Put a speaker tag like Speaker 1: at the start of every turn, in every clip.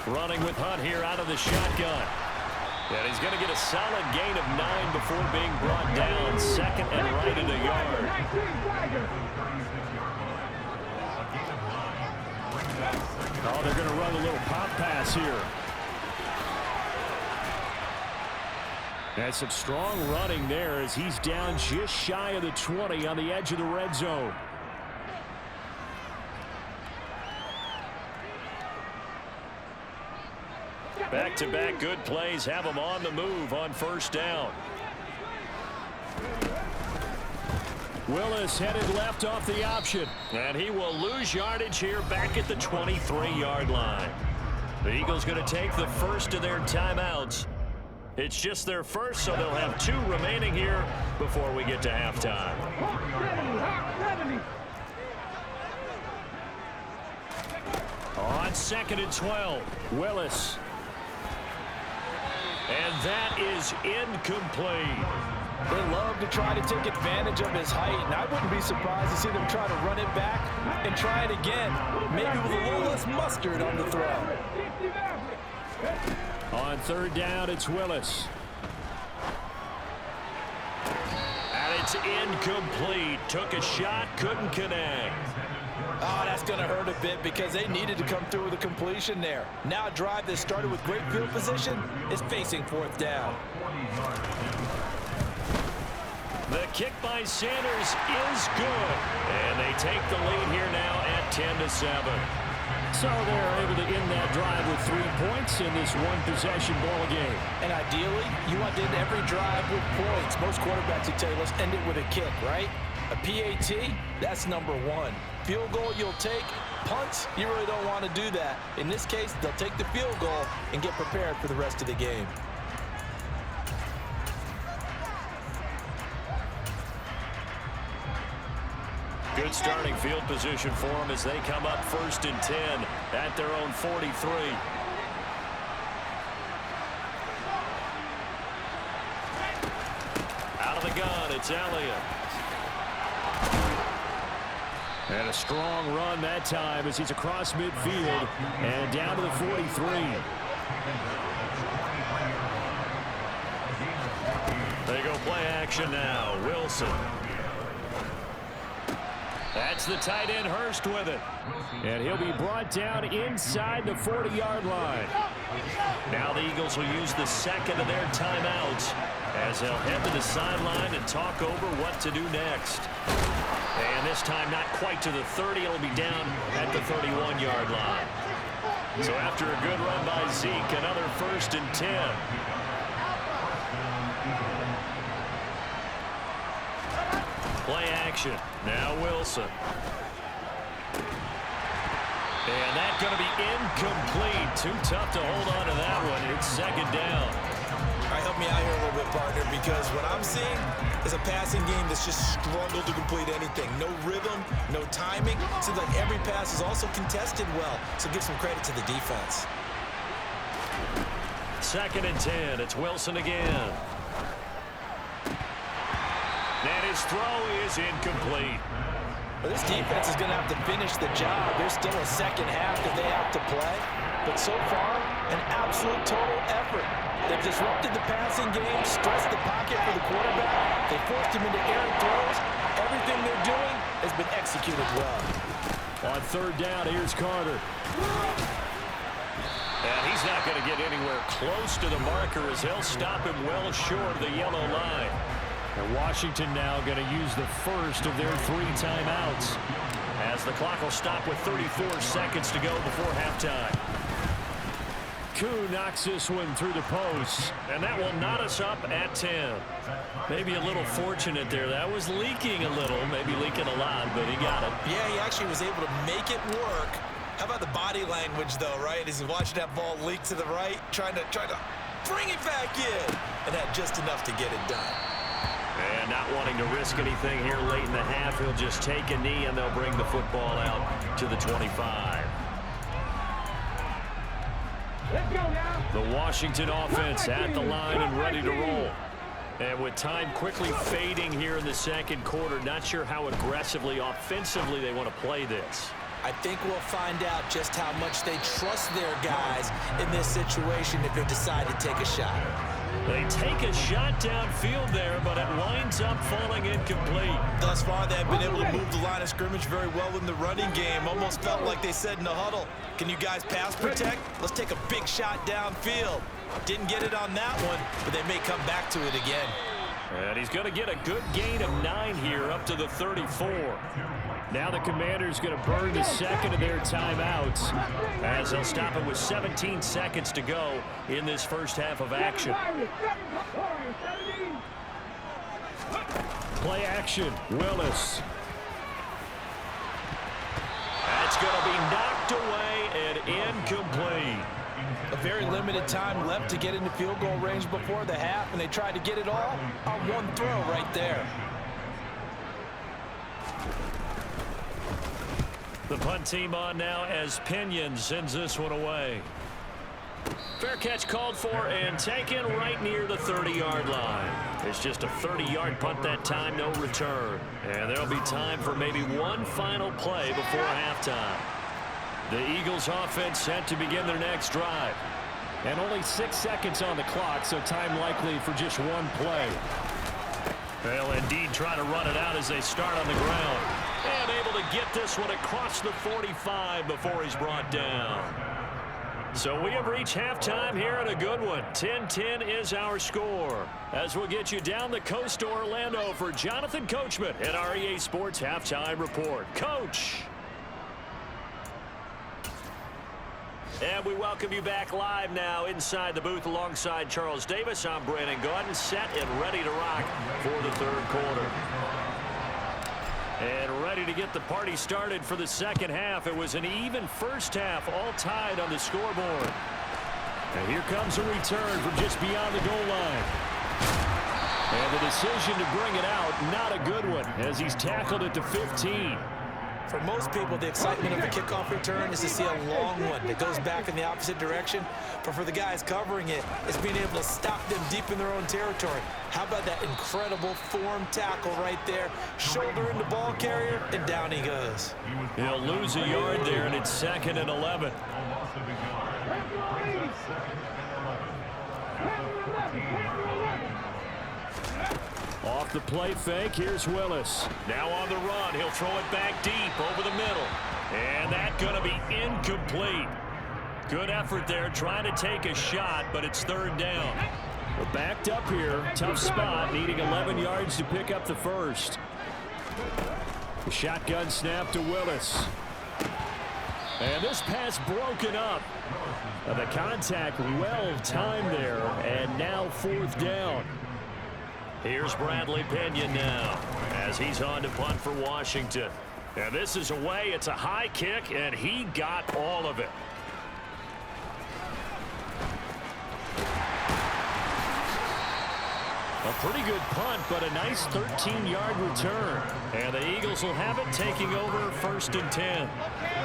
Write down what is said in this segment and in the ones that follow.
Speaker 1: Running with Hunt here out of the shotgun. And he's going to get a solid gain of 9 before being brought down. Second and right in the yard. Oh, they're going to run a little pop pass here. And some strong running there as he's down just shy of the 20 on the edge of the red zone. Back-to-back good plays have him on the move on first down. Willis headed left off the option. And he will lose yardage here back at the 23-yard line. The Eagles going to take the first of their timeouts. It's just their first, so they'll have 2 remaining here before we get to halftime. On 2nd and 12, Willis. And that is incomplete.
Speaker 2: They love to try to take advantage of his height, and I wouldn't be surprised to see them try to run it back and try it again, maybe with a little less mustard on the throw.
Speaker 1: On 3rd down, it's Willis. And it's incomplete. Took a shot, couldn't connect.
Speaker 2: Oh, that's going to hurt a bit because they needed to come through with a completion there. Now a drive that started with great field position is facing 4th down.
Speaker 1: The kick by Sanders is good. And they take the lead here now at 10-7. So they're able to end that drive with 3 points in this one-possession ball game.
Speaker 2: And ideally, you want to end every drive with points. Most quarterbacks would tell you, let's end it with a kick, right? A PAT, that's number 1. Field goal you'll take. Punts, you really don't want to do that. In this case, they'll take the field goal and get prepared for the rest of the game.
Speaker 1: Good starting field position for them as they come up 1st and 10 at their own 43. Out of the gun, it's Elliott. And a strong run that time as he's across midfield and down to the 43. They go play action now. Wilson. That's the tight end Hurst with it. And he'll be brought down inside the 40-yard line. Now the Eagles will use the second of their timeouts as they'll head to the sideline and talk over what to do next. And this time not quite to the 30. It'll be down at the 31-yard line. So after a good run by Zeke, another 1st and 10. Play action. Now Wilson. And that's going to be incomplete. Too tough to hold on to that one. It's 2nd down.
Speaker 2: All right, help me out here a little bit, partner, because what I'm seeing is a passing game that's just struggled to complete anything. No rhythm, no timing. Seems like every pass is also contested well, so give some credit to the defense.
Speaker 1: 2nd and 10. It's Wilson again. And his throw is incomplete.
Speaker 2: Well, this defense is going to have to finish the job. There's still a second half that they have to play. But so far, an absolute total effort. They've disrupted the passing game, stressed the pocket for the quarterback. They forced him into errant throws. Everything they're doing has been executed well.
Speaker 1: On 3rd down, here's Carter. And he's not going to get anywhere close to the marker as they'll stop him well short of the yellow line. And Washington now going to use the first of their 3 timeouts as the clock will stop with 34 seconds to go before halftime. Koo knocks this one through the post, and that will knot us up at 10. Maybe a little fortunate there. That was leaking a little, maybe leaking a lot, but he got it.
Speaker 2: Yeah, he actually was able to make it work. How about the body language, though, right? As he's watching that ball leak to the right, trying to bring it back in, and had just enough to get it done.
Speaker 1: And not wanting to risk anything here late in the half, he'll just take a knee, and they'll bring the football out to the 25.
Speaker 3: Let's go now.
Speaker 1: The Washington offense at the line and ready to roll. And with time quickly fading here in the 2nd quarter, not sure how aggressively, offensively they want to play this.
Speaker 2: I think we'll find out just how much they trust their guys in this situation if they decide to take a shot.
Speaker 1: They take a shot downfield there, but it winds up falling incomplete.
Speaker 2: Thus far, they have been able to move the line of scrimmage very well in the running game. Almost felt like they said in the huddle, can you guys pass protect? Let's take a big shot downfield. Didn't get it on that one, but they may come back to it again.
Speaker 1: And he's going to get a good gain of 9 here up to the 34. Now the Commanders going to burn the second of their timeouts as they'll stop it with 17 seconds to go in this first half of action. Play action, Willis. That's going to be knocked away and incomplete.
Speaker 2: A very limited time left to get into field goal range before the half, and they tried to get it all on one throw right there.
Speaker 1: The punt team on now as Pinion sends this one away. Fair catch called for and taken right near the 30-yard line. It's just a 30-yard punt that time, no return. And there'll be time for maybe one final play before halftime. The Eagles offense set to begin their next drive. And only 6 seconds on the clock, so time likely for just one play. They'll indeed try to run it out as they start on the ground. And able to get this one across the 45 before he's brought down. So we have reached halftime here at a good one. 10-10 is our score. As we'll get you down the coast to Orlando for Jonathan Coachman at our EA Sports Halftime Report. Coach. And we welcome you back live now inside the booth alongside Charles Davis. I'm Brandon Gaudin, set and ready to rock for the third quarter. And ready to get the party started for the second half. It was an even first half, all tied on the scoreboard. And here comes a return from just beyond the goal line. And the decision to bring it out, not a good one, as he's tackled at the 15.
Speaker 2: For most people, the excitement of the kickoff return is to see a long one that goes back in the opposite direction. But for the guys covering it, it's being able to stop them deep in their own territory. How about that incredible form tackle right there? Shoulder in the ball carrier, and down he goes.
Speaker 1: He'll lose a yard there, and it's 2nd and 11. Off the play fake, here's Willis. Now on the run, he'll throw it back deep over the middle. And that's going to be incomplete. Good effort there, trying to take a shot, but it's 3rd down. We're backed up here, tough spot, needing 11 yards to pick up the first. The shotgun snap to Willis. And this pass broken up. The contact well timed there, and now 4th down. Here's Bradley Pinion now as he's on to punt for Washington. And this is away. It's a high kick, and he got all of it. A pretty good punt, but a nice 13-yard return. And the Eagles will have it, taking over 1st and 10.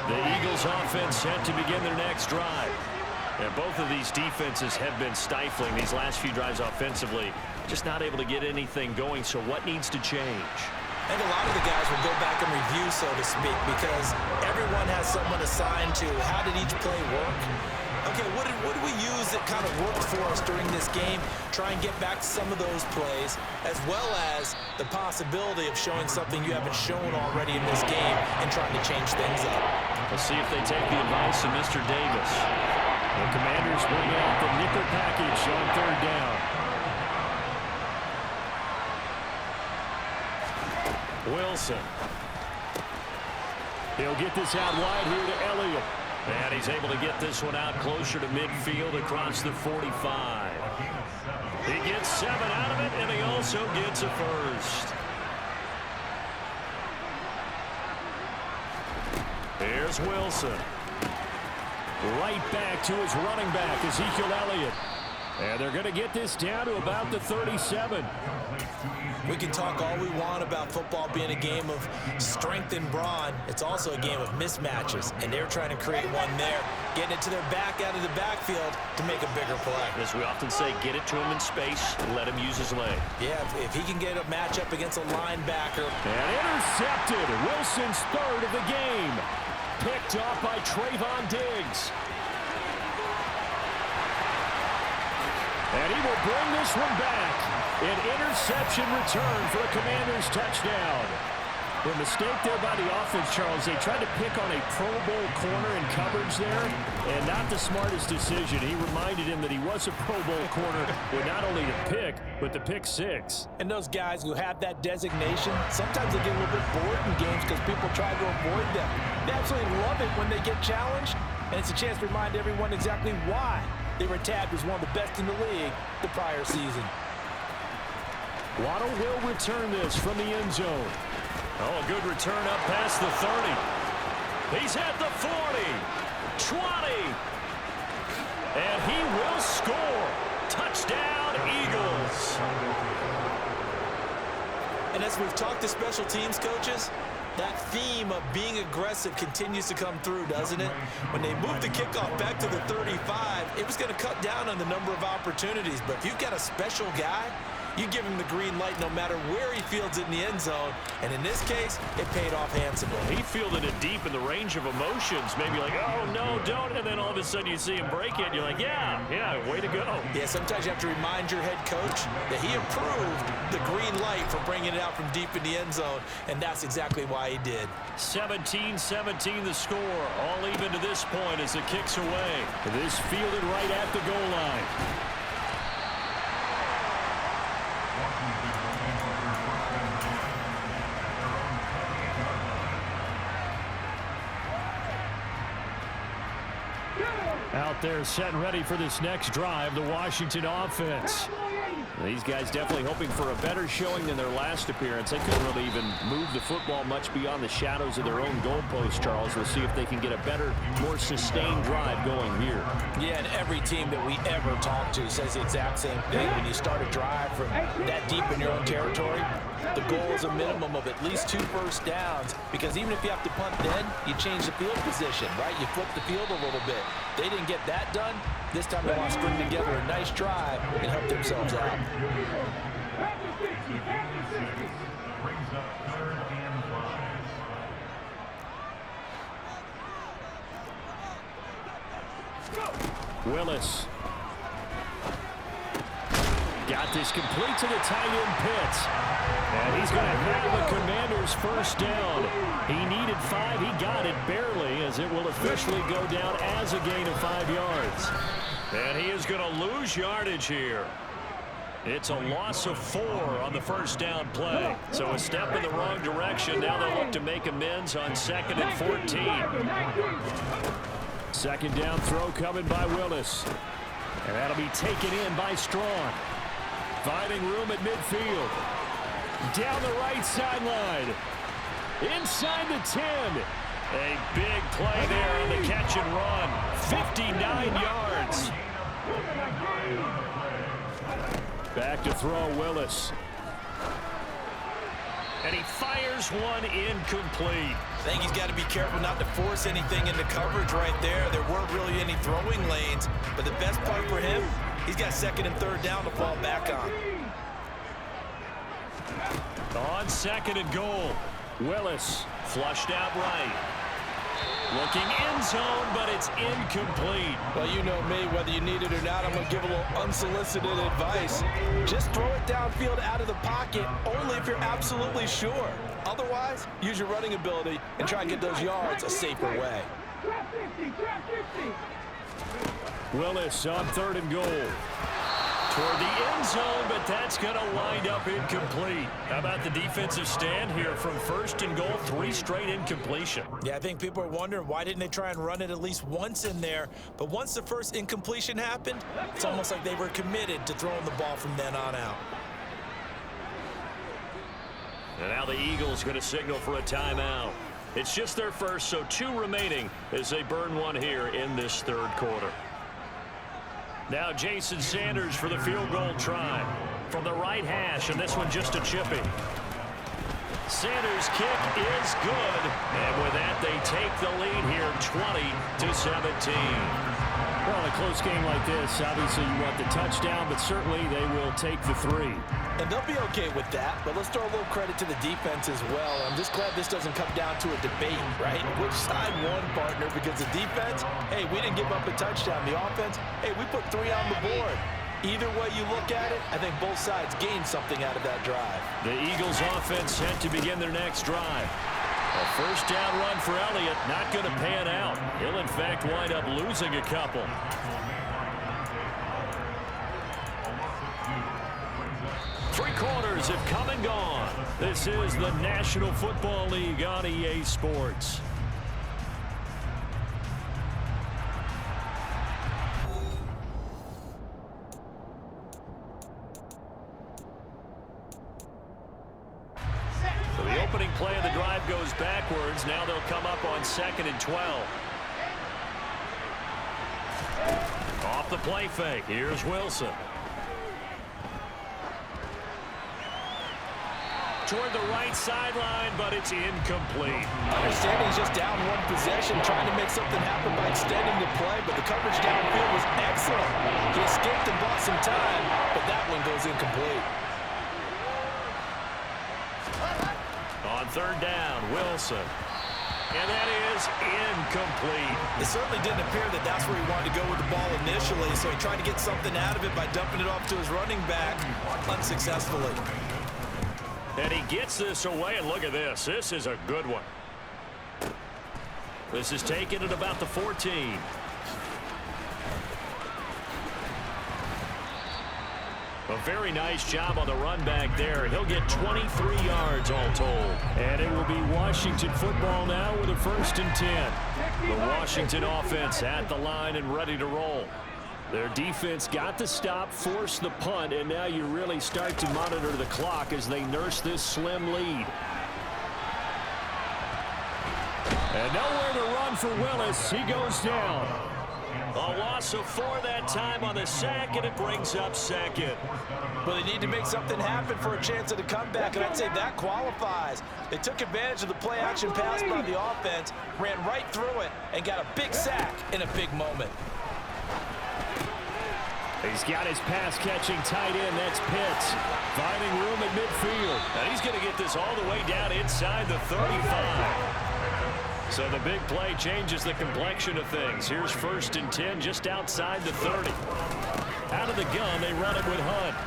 Speaker 1: The Eagles offense set to begin their next drive. And both of these defenses have been stifling these last few drives offensively. Just not able to get anything going, so what needs to change?
Speaker 2: I think a lot of the guys will go back and review, so to speak, because everyone has someone assigned to how did each play work. Okay, what did we use that kind of worked for us during this game? Try and get back to some of those plays, as well as the possibility of showing something you haven't shown already in this game and trying to change things up.
Speaker 1: Let's see if they take the advice of Mr. Davis. The Commanders bring out the nickel package on 3rd down. Wilson. He'll get this out wide here to Elliott. And he's able to get this one out closer to midfield across the 45. He gets 7 out of it, and he also gets a first. Here's Wilson. Right back to his running back, Ezekiel Elliott. And they're going to get this down to about the 37.
Speaker 2: We can talk all we want about football being a game of strength and brawn. It's also a game of mismatches, and they're trying to create one there, getting it to their back out of the backfield to make a bigger play.
Speaker 1: As we often say, get it to him in space, let him use his leg.
Speaker 2: Yeah, if he can get a matchup against a linebacker.
Speaker 1: And intercepted. Wilson's 3rd of the game. picked off by Trayvon Diggs. And he will bring this one back. An interception return for a Commanders touchdown. The mistake there by the offense, Charles, they tried to pick on a Pro Bowl corner in coverage there, and not the smartest decision. He reminded him that he was a Pro Bowl corner with not only the pick, but the pick six.
Speaker 2: And those guys who have that designation, sometimes they get a little bit bored in games because people try to avoid them. They absolutely love it when they get challenged, and it's a chance to remind everyone exactly why they were tagged as one of the best in the league the prior season.
Speaker 1: Waddle will return this from the end zone. Oh, a good return up past the 30. He's at the 40, 20, and he will score. Touchdown, Eagles.
Speaker 2: And as we've talked to special teams coaches, that theme of being aggressive continues to come through, doesn't it? When they moved the kickoff back to the 35, it was going to cut down on the number of opportunities. But if you've got a special guy, you give him the green light no matter where he fields it in the end zone. And in this case, it paid off handsomely.
Speaker 1: He fielded it deep in the range of emotions. Maybe like, oh, no, don't. And then all of a sudden you see him break it. And you're like, yeah, way to go.
Speaker 2: Yeah, sometimes you have to remind your head coach that he approved the green light for bringing it out from deep in the end zone. And that's exactly why he did.
Speaker 1: 17-17 the score. All even to this point as the kick's away. This fielded right at the goal line. Out there set and ready for this next drive, the Washington offense. These guys definitely hoping for a better showing than their last appearance. They couldn't really even move the football much beyond the shadows of their own goalpost, Charles. We'll see if they can get a better, more sustained drive going here.
Speaker 2: Yeah, and every team that we ever talk to says the exact same thing. When you start a drive from that deep in your own territory, the goal is a minimum of at least 2 first downs, because even if you have to punt then, you change the field position, right? You flip the field a little bit. They didn't get that done. This time they want to string together a nice drive and help themselves out.
Speaker 1: Willis. Got this complete to the tight end Pitts. And he's going to have the Commanders first down. He needed 5. He got it barely, as it will officially go down as a gain of 5 yards. And he is going to lose yardage here. It's a loss of 4 on the first down play. So a step in the wrong direction. Now they'll look to make amends on 2nd and 14. Second down throw coming by Willis. And that'll be taken in by Strong. Finding room at midfield. Down the right sideline. Inside the 10. A big play there on the catch and run. 59 yards. Back to throw Willis. And he fires one incomplete.
Speaker 2: I think he's got to be careful not to force anything into coverage right there. There weren't really any throwing lanes. But the best part for him, he's got 2nd and 3rd down to fall back on.
Speaker 1: On 2nd and goal, Willis flushed out right. Looking end zone, but it's incomplete.
Speaker 2: Well, you know me, whether you need it or not, I'm going to give a little unsolicited advice. Just throw it downfield out of the pocket, only if you're absolutely sure. Otherwise, use your running ability and try and get those yards a safer way.
Speaker 1: Willis on 3rd and goal. Toward the end zone, but that's going to wind up incomplete. How about the defensive stand here from 1st and goal, 3 straight incompletion.
Speaker 2: Yeah, I think people are wondering why didn't they try and run it at least once in there. But once the first incompletion happened, it's almost like they were committed to throwing the ball from then on out.
Speaker 1: And now the Eagles going to signal for a timeout. It's just their first, so 2 remaining as they burn one here in this 3rd quarter. Now Jason Sanders for the field goal try from the right hash, and this one just a chipping. Sanders' kick is good. And with that, they take the lead here 20-17.
Speaker 4: Well, in a close game like this, obviously you want the touchdown, but certainly they will take the 3.
Speaker 2: And they'll be okay with that, but let's throw a little credit to the defense as well. I'm just glad this doesn't come down to a debate, right? Which side won, partner? Because the defense, hey, we didn't give up a touchdown. The offense, hey, we put 3 on the board. Either way you look at it, I think both sides gained something out of that drive.
Speaker 1: The Eagles offense set to begin their next drive. A first down run for Elliott, not going to pan out. He'll, in fact, wind up losing a couple. Three quarters have come and gone. This is the National Football League on EA Sports. So the opening play of the drive goes backwards. Now they'll come up on 2nd and 12. Off the play fake. Here's Wilson. Toward the right sideline, but it's incomplete.
Speaker 2: Understanding he's just down one possession, trying to make something happen by extending the play, but the coverage downfield was excellent. He escaped and bought some time, but that one goes incomplete.
Speaker 1: On 3rd down, Wilson. And that is incomplete.
Speaker 2: It certainly didn't appear that that's where he wanted to go with the ball initially, so he tried to get something out of it by dumping it off to his running back unsuccessfully.
Speaker 1: And he gets this away, and look at this. This is a good one. This is taken at about the 14. A very nice job on the run back there. He'll get 23 yards all told.
Speaker 4: And it will be Washington football now with a 1st and 10.
Speaker 1: The Washington offense at the line and ready to roll.
Speaker 4: Their defense got the stop, forced the punt, and now you really start to monitor the clock as they nurse this slim lead. And nowhere to run for Willis. He goes down.
Speaker 1: A loss of 4 that time on the sack, and it brings up 2nd.
Speaker 2: But they need to make something happen for a chance at a comeback, and I'd say that qualifies. They took advantage of the play-action pass by the offense, ran right through it, and got a big sack in a big moment.
Speaker 4: He's got his pass-catching tight end. That's Pitts. Finding room at midfield.
Speaker 1: And he's going to get this all the way down inside the 35. So the big play changes the complexion of things. Here's 1st and 10 just outside the 30. Out of the gun, they run it with Hunt.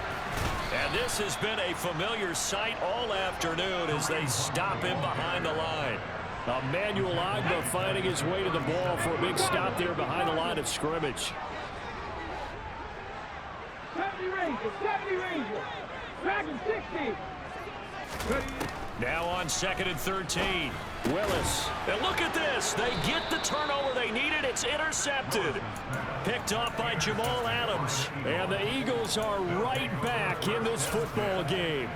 Speaker 1: And this has been a familiar sight all afternoon as they stop him behind the line.
Speaker 4: Emmanuel Agba finding his way to the ball for a big stop there behind the line of scrimmage.
Speaker 3: 70 Rangers, Dragon 60.
Speaker 1: Now on 2nd and 13. Willis. And look at this. They get the turnover they needed. It's intercepted. Picked off by Jamal Adams.
Speaker 4: And the Eagles are right back in this football game.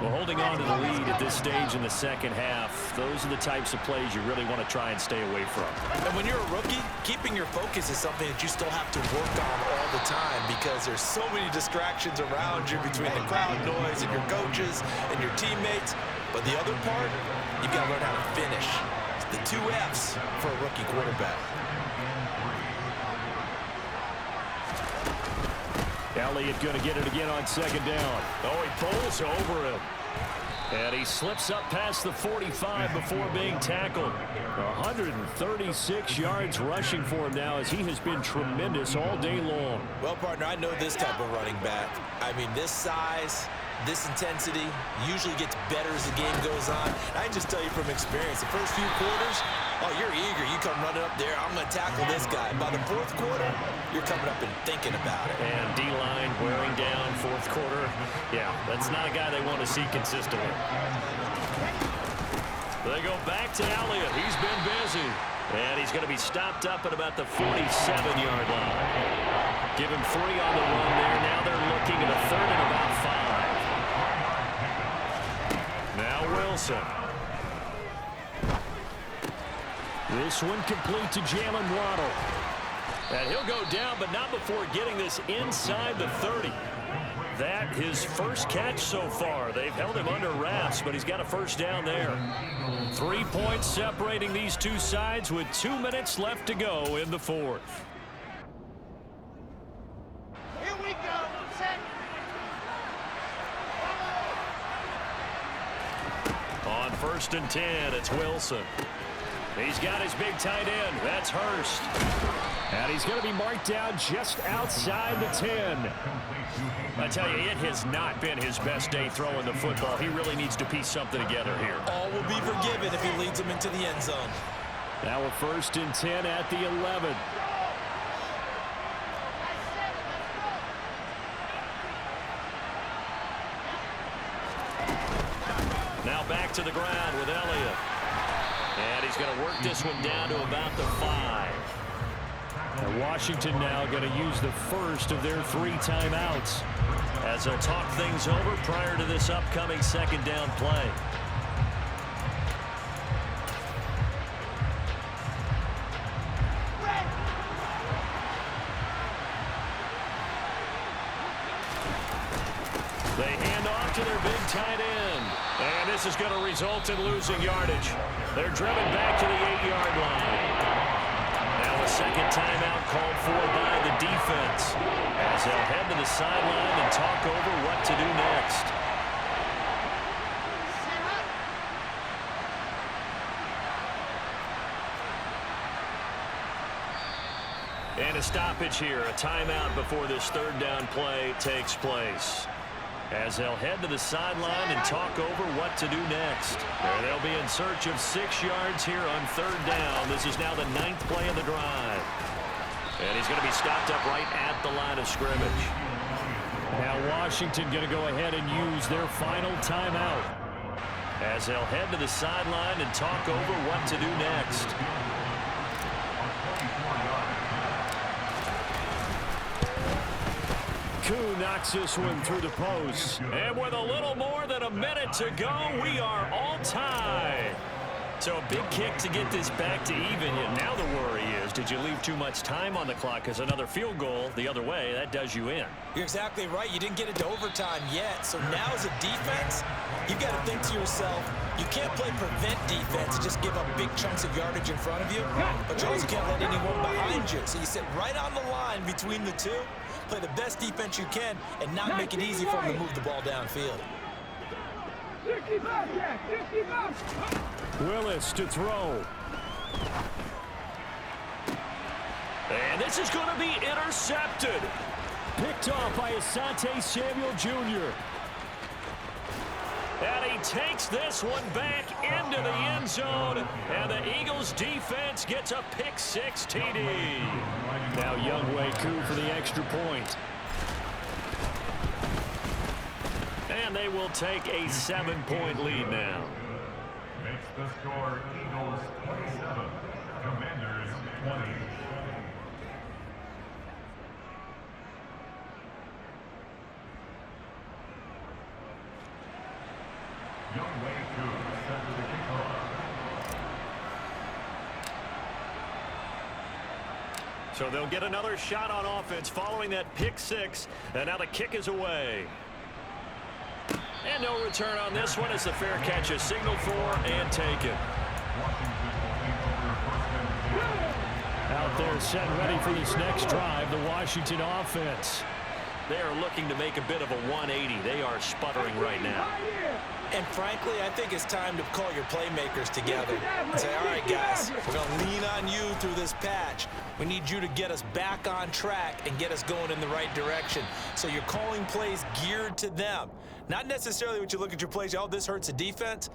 Speaker 1: Well, holding on to the lead at this stage in the 2nd half, those are the types of plays you really want to try and stay away from.
Speaker 2: And when you're a rookie, keeping your focus is something that you still have to work on all the time because there's so many distractions around you between the crowd noise and your coaches and your teammates. But the other part, you've got to learn how to finish. It's the 2 F's for a rookie quarterback.
Speaker 4: Elliott going to get it again on 2nd down.
Speaker 1: Oh, he pulls over him. And he slips up past the 45 before being tackled.
Speaker 4: 136 yards rushing for him now as he has been tremendous all day long.
Speaker 2: Well, partner, I know this type of running back. I mean, this size, this intensity usually gets better as the game goes on. I can just tell you from experience, the first few quarters, oh, you're eager. You come running up there, I'm going to tackle this guy. By the 4th quarter, you're coming up and thinking about it.
Speaker 1: And D-line wearing down 4th quarter. Yeah, that's not a guy they want to see consistently. They go back to Elliott. He's been busy. And he's going to be stopped up at about the 47-yard line. Give him 3 on the run there. Now they're looking at a 3rd and about 5. Now Wilson.
Speaker 4: This one complete to Jalen Waddle.
Speaker 1: And he'll go down, but not before getting this inside the 30. that his first catch so far. They've held him under wraps, but he's got a first down there. 3 points separating these two sides with 2 minutes left to go in the fourth.
Speaker 3: Here we go. Set.
Speaker 1: On 1st and 10, it's Wilson. He's got his big tight end. That's Hurst.
Speaker 4: And he's going to be marked down just outside the 10.
Speaker 1: I tell you, it has not been his best day throwing the football. He really needs to piece something together here.
Speaker 2: All will be forgiven if he leads them into the end zone.
Speaker 4: Now a 1st and 10 at the 11.
Speaker 1: Now back to the ground with Elliott. And he's going to work this one down to about the 5.
Speaker 4: And Washington now going to use the first of their 3 timeouts
Speaker 1: as they'll talk things over prior to this upcoming second down play. They hand off to their big tight end. And this is going to result in losing yardage. They're driven back to the 8-yard line. Now a second timeout called for by the defense as they'll head to the sideline and talk over what to do next. And a stoppage here, a timeout before this third down play takes place. As they'll head to the sideline and talk over what to do next. And they'll be in search of 6 yards here on third down. This is now the 9th play of the drive. And he's going to be stopped up right at the line of scrimmage.
Speaker 4: Now Washington going to go ahead and use their final timeout
Speaker 1: as they'll head to the sideline and talk over what to do next.
Speaker 4: Koo knocks this one through the post.
Speaker 1: And with a little more than a minute to go, we are all tied. So a big kick to get this back to even. Now the worry is, did you leave too much time on the clock? Because another field goal the other way, that does you in.
Speaker 2: You're exactly right. You didn't get it to overtime yet. So now as a defense, you've got to think to yourself, you can't play prevent defense and just give up big chunks of yardage in front of you. But you also can't let anyone behind you. So you sit right on the line between the two, play the best defense you can, and not make it easy for them to move the ball downfield.
Speaker 3: 65, Jack, 65.
Speaker 4: Willis to throw.
Speaker 1: And this is going to be intercepted.
Speaker 4: Picked off by Asante Samuel Jr.
Speaker 1: And he takes this one back into the end zone. And the Eagles defense gets a pick-6 TD.
Speaker 4: Now Younghoe Koo for the extra point.
Speaker 1: And they will take a 7-point lead now.
Speaker 5: Makes the score Eagles 27, Commanders 20. Younghoe Koo set to the kickoff.
Speaker 1: So they'll get another shot on offense following that pick-6. And now the kick is away. And no return on this one as the fair catch is signaled for and taken.
Speaker 4: Out there set ready for this next drive, the Washington offense.
Speaker 1: They are looking to make a bit of a 180. They are sputtering right now.
Speaker 2: And frankly, I think it's time to call your playmakers together and say, all right, guys, we're going to lean on you through this patch. We need you to get us back on track and get us going in the right direction. So you're calling plays geared to them. Not necessarily what you look at your plays, oh, this hurts the defense.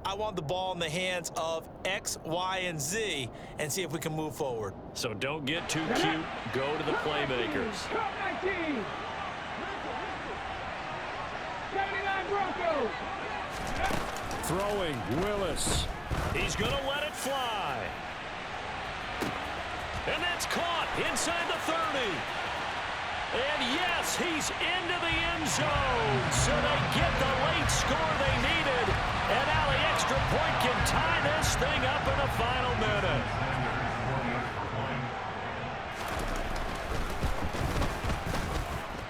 Speaker 2: I want the ball in the hands of X, Y, and Z and see if we can move forward.
Speaker 1: So don't get too cute. Go to the playmakers.
Speaker 3: 19. 79 Broncos.
Speaker 4: Throwing, Willis.
Speaker 1: He's going to let it fly. And that's caught inside the 30. And yes, he's into the end zone. So they get the late score they needed. And now the extra point can tie this thing up in the final minute.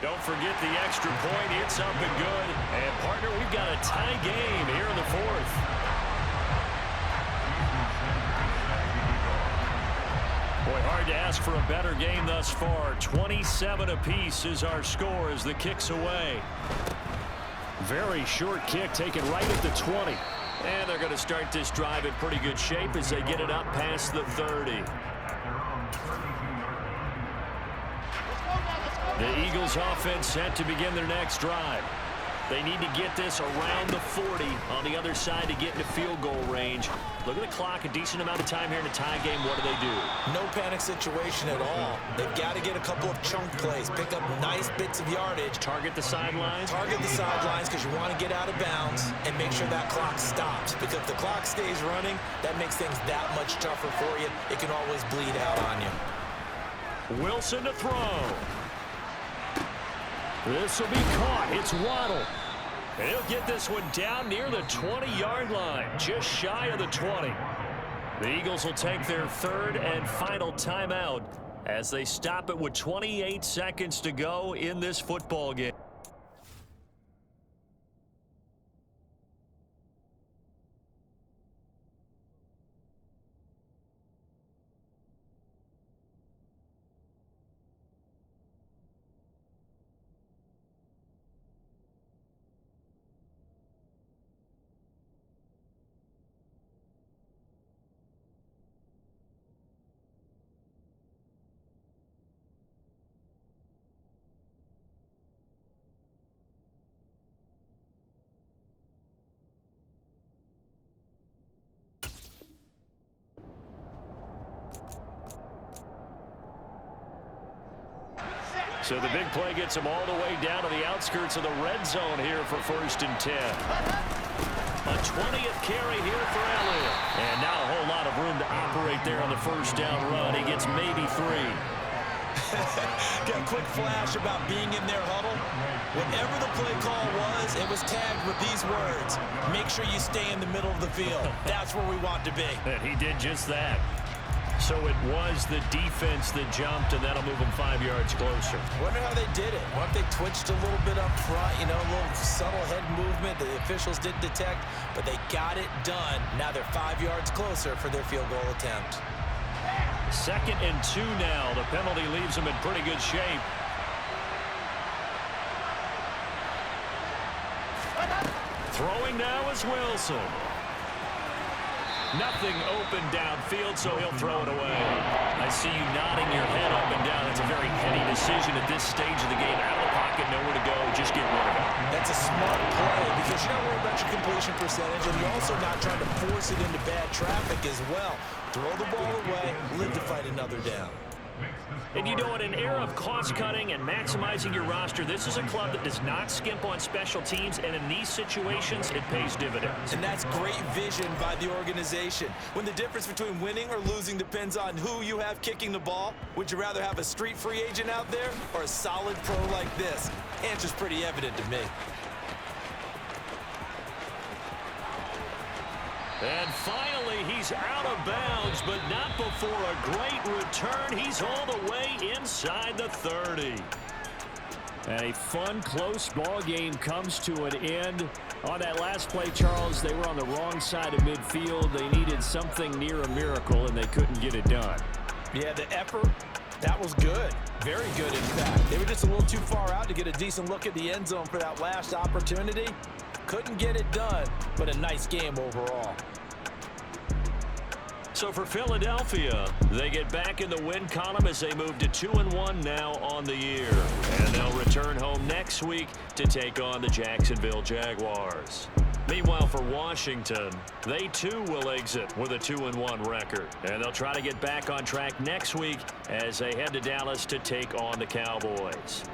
Speaker 1: Don't forget the extra point. It's up and good. And, partner, we've got a tie game here in the fourth. Boy, hard to ask for a better game thus far. 27 apiece is our score as the kick's away.
Speaker 4: Very short kick taken right at the 20.
Speaker 1: And they're going to start this drive in pretty good shape as they get it up past the 30. The Eagles offense set to begin their next drive. They need to get this around the 40 on the other side to get into field goal range. Look at the clock, a decent amount of time here in a tie game. What do they do?
Speaker 2: No panic situation at all. They've got to get a couple of chunk plays, pick up nice bits of yardage.
Speaker 1: Target the sidelines?
Speaker 2: Target the sidelines because you want to get out of bounds and make sure that clock stops. Because if the clock stays running, that makes things that much tougher for you. It can always bleed out on you.
Speaker 1: Wilson to throw.
Speaker 4: This will be caught. It's Waddle.
Speaker 1: And he'll get this one down near the 20-yard line, just shy of the 20. The Eagles will take their third and final timeout as they stop it with 28 seconds to go in this football game. So the big play gets them all the way down to the outskirts of the red zone here for 1st and 10. A 20th carry here for Elliott. And not a whole lot of room to operate there on the first down run. He gets maybe 3.
Speaker 2: Got a quick flash about being in their huddle. Whatever the play call was, it was tagged with these words: make sure you stay in the middle of the field. That's where we want to be.
Speaker 1: And he did just that. So it was the defense that jumped, and that'll move them 5 yards closer.
Speaker 2: Wonder how they did it. What if they twitched a little bit up front, a little subtle head movement the officials didn't detect, but they got it done. Now they're 5 yards closer for their field goal attempt.
Speaker 1: 2nd and 2 now. The penalty leaves them in pretty good shape. Throwing now is Wilson. Nothing open downfield, so he'll throw it away. I see you nodding your head up and down. It's a very heady decision at this stage of the game. Out of the pocket, nowhere to go. Just get rid of it.
Speaker 2: That's a smart play because you're not worried about your completion percentage, and you're also not trying to force it into bad traffic as well. Throw the ball away, live to fight another down.
Speaker 1: And in an era of cost-cutting and maximizing your roster, this is a club that does not skimp on special teams, and in these situations, it pays dividends.
Speaker 2: And that's great vision by the organization. When the difference between winning or losing depends on who you have kicking the ball, would you rather have a street free agent out there or a solid pro like this? Answer's pretty evident to me.
Speaker 1: And finally, he's out of bounds, but not before a great return. He's all the way inside the 30.
Speaker 4: And a fun, close ball game comes to an end. On that last play, Charles, they were on the wrong side of midfield. They needed something near a miracle, and they couldn't get it done.
Speaker 2: Yeah, the effort, that was good. Very good, in fact. They were just a little too far out to get a decent look at the end zone for that last opportunity. Couldn't get it done, but a nice game overall.
Speaker 1: So for Philadelphia, they get back in the win column as they move to 2-1 now on the year. And they'll return home next week to take on the Jacksonville Jaguars. Meanwhile, for Washington, they too will exit with a 2-1 record. And they'll try to get back on track next week as they head to Dallas to take on the Cowboys.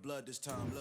Speaker 6: blood this time, look.